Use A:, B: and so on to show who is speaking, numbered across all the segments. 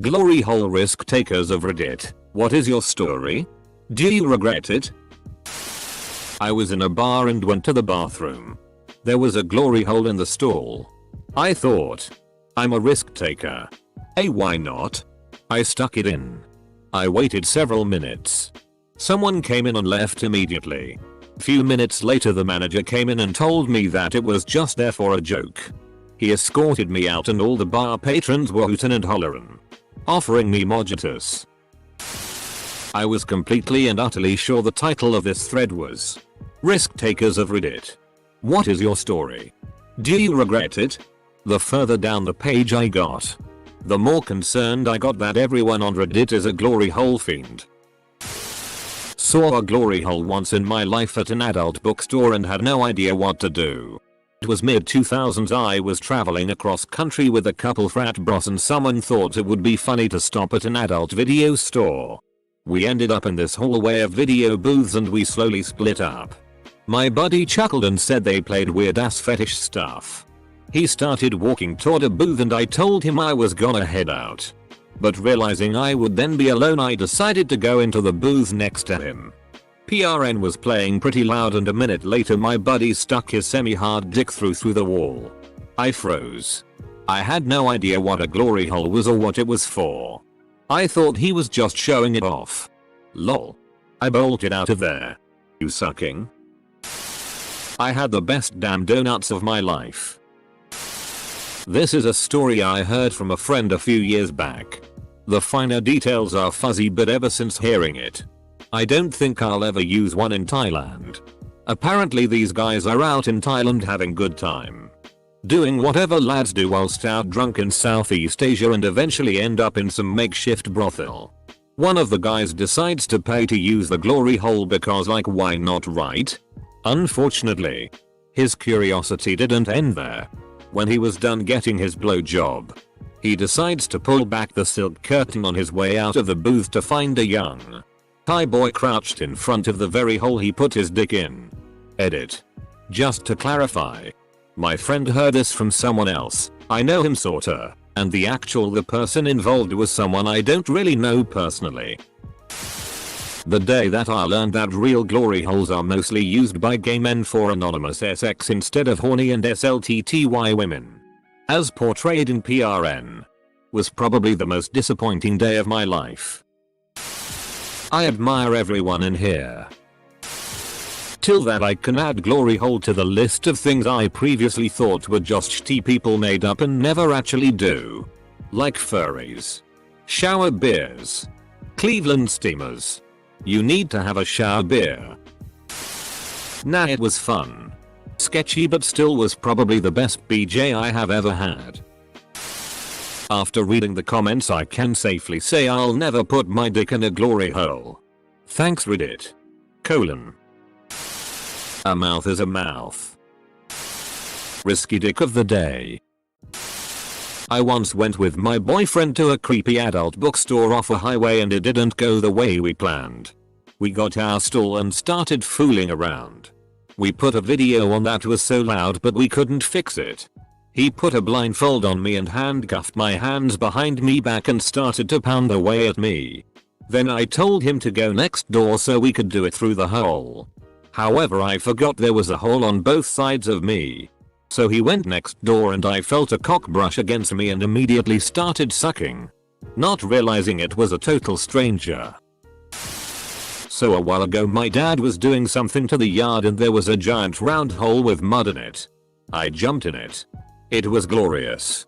A: Glory hole risk takers of Reddit, what is your story? Do you regret it? I was in a bar and went to the bathroom. There was a glory hole in the stall. I thought, I'm a risk taker. Hey, why not? I stuck it in. I waited several minutes. Someone came in and left immediately. Few minutes later the manager came in and told me that it was just there for a joke. He escorted me out and all the bar patrons were hootin' and hollerin', offering me mojitos. I was completely and utterly sure the title of this thread was Risk Takers of Reddit. What is your story? Do you regret it? The further down the page I got, the more concerned I got that everyone on Reddit is a glory hole fiend. Saw a glory hole once in my life at an adult bookstore and had no idea what to do. It was mid 2000s. I was traveling across country with a couple frat bros and someone thought it would be funny to stop at an adult video store. We ended up in this hallway of video booths and we slowly split up. My buddy chuckled and said they played weird ass fetish stuff. He started walking toward a booth and I told him I was gonna head out. But realizing I would then be alone, I decided to go into the booth next to him. PRN was playing pretty loud and a minute later my buddy stuck his semi-hard dick through the wall. I froze. I had no idea what a glory hole was or what it was for. I thought he was just showing it off. Lol. I bolted out of there. You sucking? I had the best damn donuts of my life. This is a story I heard from a friend a few years back. The finer details are fuzzy, but ever since hearing it, I don't think I'll ever use one in Thailand. Apparently these guys are out in Thailand having good time, doing whatever lads do whilst out drunk in Southeast Asia and eventually end up in some makeshift brothel. One of the guys decides to pay to use the glory hole because, like, why not, right? Unfortunately, his curiosity didn't end there. When he was done getting his blowjob, he decides to pull back the silk curtain on his way out of the booth to find a young Thai boy crouched in front of the very hole he put his dick in. Edit. Just to clarify, my friend heard this from someone else. I know him sorta, and the person involved was someone I don't really know personally. The day that I learned that real glory holes are mostly used by gay men for anonymous sex instead of horny and SLTTY women, as portrayed in PRN, was probably the most disappointing day of my life. I admire everyone in here. Till that I can add glory hole to the list of things I previously thought were just shitty people made up and never actually do. Like furries, shower beers, Cleveland steamers. You need to have a shower beer. Nah, it was fun. Sketchy, but still was probably the best BJ I have ever had. After reading the comments, I can safely say I'll never put my dick in a glory hole. Thanks Reddit. : A mouth is a mouth. Risky dick of the day. I once went with my boyfriend to a creepy adult bookstore off a highway and it didn't go the way we planned. We got our stall and started fooling around. We put a video on that was so loud but we couldn't fix it. He put a blindfold on me and handcuffed my hands behind me back and started to pound away at me. Then I told him to go next door so we could do it through the hole. However, I forgot there was a hole on both sides of me. So he went next door and I felt a cock brush against me and immediately started sucking, not realizing it was a total stranger. So a while ago my dad was doing something to the yard and there was a giant round hole with mud in it. I jumped in it. It was glorious.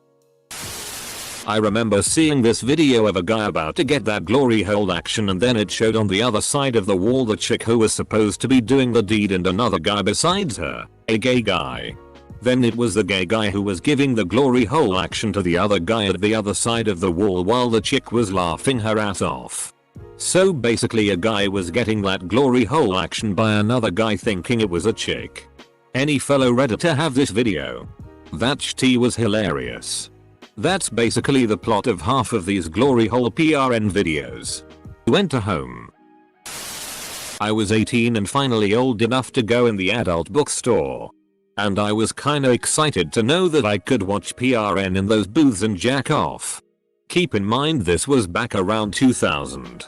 A: I remember seeing this video of a guy about to get that glory hole action and then it showed on the other side of the wall the chick who was supposed to be doing the deed and another guy besides her, a gay guy. Then it was the gay guy who was giving the glory hole action to the other guy at the other side of the wall while the chick was laughing her ass off. So basically a guy was getting that glory hole action by another guy thinking it was a chick. Any fellow Redditor have this video? That shit was hilarious. That's basically the plot of half of these glory hole PRN videos. Went to home. I was 18 and finally old enough to go in the adult bookstore. And I was kinda excited to know that I could watch PRN in those booths and jack off. Keep in mind this was back around 2000.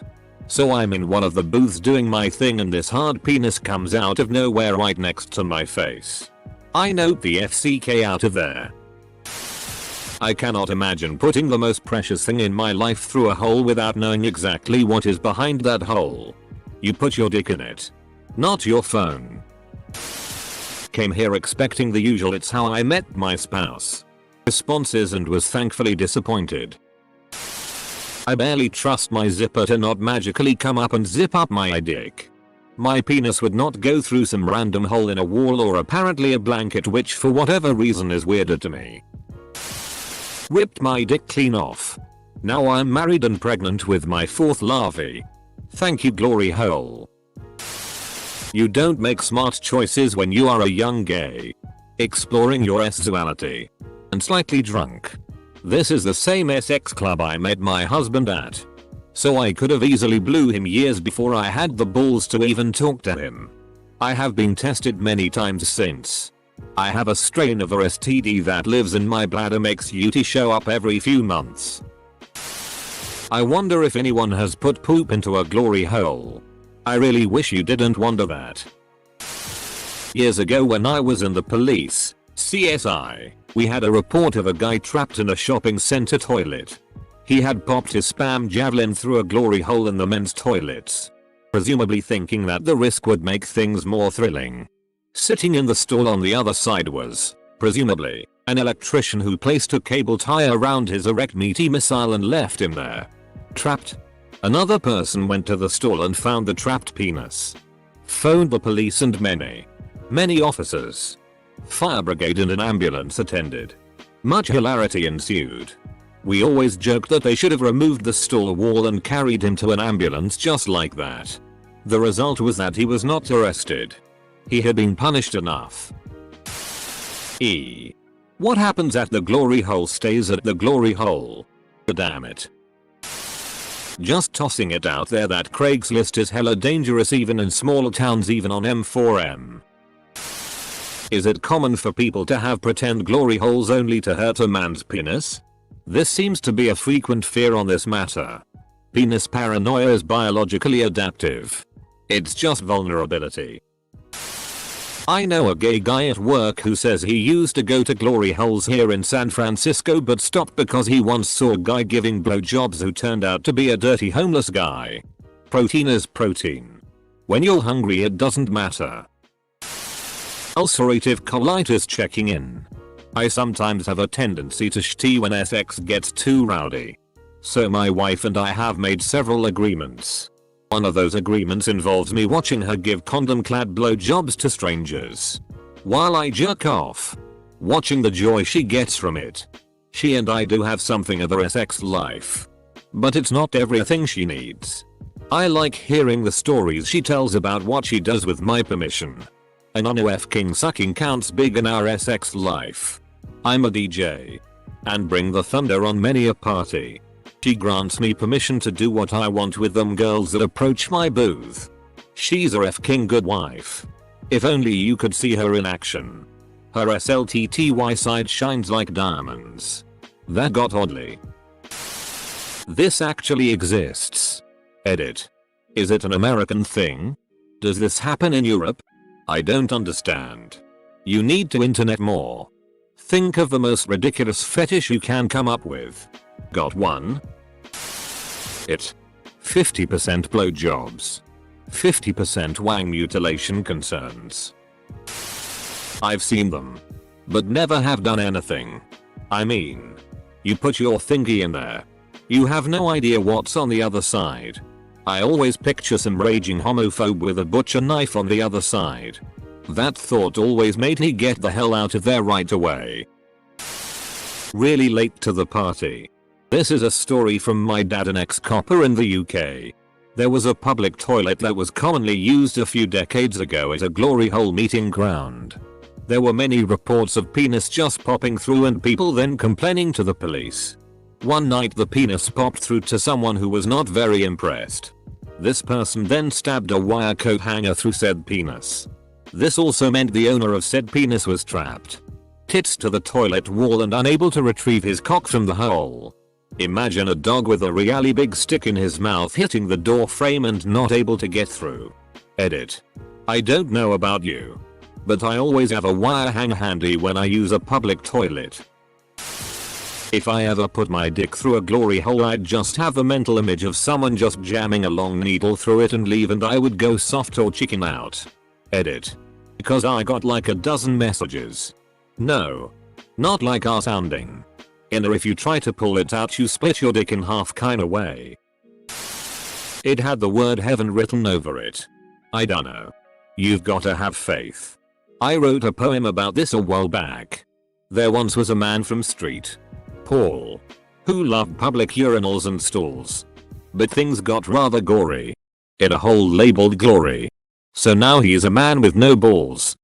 A: So I'm in one of the booths doing my thing and this hard penis comes out of nowhere right next to my face. I note the FCK out of there. I cannot imagine putting the most precious thing in my life through a hole without knowing exactly what is behind that hole. You put your dick in it, not your phone. Came here expecting the usual "it's how I met my spouse" responses and was thankfully disappointed. I barely trust my zipper to not magically come up and zip up my dick. My penis would not go through some random hole in a wall or apparently a blanket, which for whatever reason is weirder to me. Ripped my dick clean off. Now I'm married and pregnant with my 4th larvae. Thank you, glory hole. You don't make smart choices when you are a young gay, exploring your sexuality, and slightly drunk. This is the same sex club I met my husband at. So I could have easily blew him years before I had the balls to even talk to him. I have been tested many times since. I have a strain of a STD that lives in my bladder, makes UTI show up every few months. I wonder if anyone has put poop into a glory hole. I really wish you didn't wonder that. Years ago when I was in the police, CSI, we had a report of a guy trapped in a shopping center toilet. He had popped his spam javelin through a glory hole in the men's toilets, presumably thinking that the risk would make things more thrilling. Sitting in the stall on the other side was, presumably, an electrician who placed a cable tie around his erect meaty missile and left him there, trapped. Another person went to the stall and found the trapped penis. Phoned the police and many officers, fire brigade and an ambulance attended. Much hilarity ensued. We always joked that they should have removed the stall wall and carried him to an ambulance just like that. The result was that he was not arrested. He had been punished enough. What happens at the glory hole stays at the glory hole. Damn it. Just tossing it out there that Craigslist is hella dangerous even in smaller towns, even on M4M. Is it common for people to have pretend glory holes only to hurt a man's penis? This seems to be a frequent fear on this matter. Penis paranoia is biologically adaptive. It's just vulnerability. I know a gay guy at work who says he used to go to glory holes here in San Francisco but stopped because he once saw a guy giving blowjobs who turned out to be a dirty homeless guy. Protein is protein. When you're hungry it doesn't matter. Ulcerative colitis checking in. I sometimes have a tendency to shitty when sex gets too rowdy. So my wife and I have made several agreements. One of those agreements involves me watching her give condom-clad blowjobs to strangers while I jerk off, watching the joy she gets from it. She and I do have something of a sex life, but it's not everything she needs. I like hearing the stories she tells about what she does with my permission. An UNOF king sucking counts big in our sex life. I'm a DJ and bring the thunder on many a party. She grants me permission to do what I want with them girls that approach my booth. She's a f***ing good wife. If only you could see her in action. Her SLTTY side shines like diamonds. That got oddly. This actually exists. Edit. Is it an American thing? Does this happen in Europe? I don't understand. You need to internet more. Think of the most ridiculous fetish you can come up with. Got one? 50% blowjobs. 50% wang mutilation concerns. I've seen them, but never have done anything. I mean, you put your thingy in there. You have no idea what's on the other side. I always picture some raging homophobe with a butcher knife on the other side. That thought always made me get the hell out of there right away. Really late to the party. This is a story from my dad, an ex-copper in the UK. There was a public toilet that was commonly used a few decades ago at a glory hole meeting ground. There were many reports of penis just popping through and people then complaining to the police. One night the penis popped through to someone who was not very impressed. This person then stabbed a wire coat hanger through said penis. This also meant the owner of said penis was trapped, tits to the toilet wall and unable to retrieve his cock from the hole. Imagine a dog with a really big stick in his mouth hitting the door frame and not able to get through. Edit. I don't know about you, but I always have a wire hanger handy when I use a public toilet. If I ever put my dick through a glory hole, I'd just have a mental image of someone just jamming a long needle through it and leave, and I would go soft or chicken out. Edit. Because I got like a dozen messages. No. Not like our sounding. In a if you try to pull it out you split your dick in half kinda way. It had the word heaven written over it. I dunno. You've gotta have faith. I wrote a poem about this a while back. There once was a man from Street Paul who loved public urinals and stalls. But things got rather gory in a hole labeled glory. So now he is a man with no balls.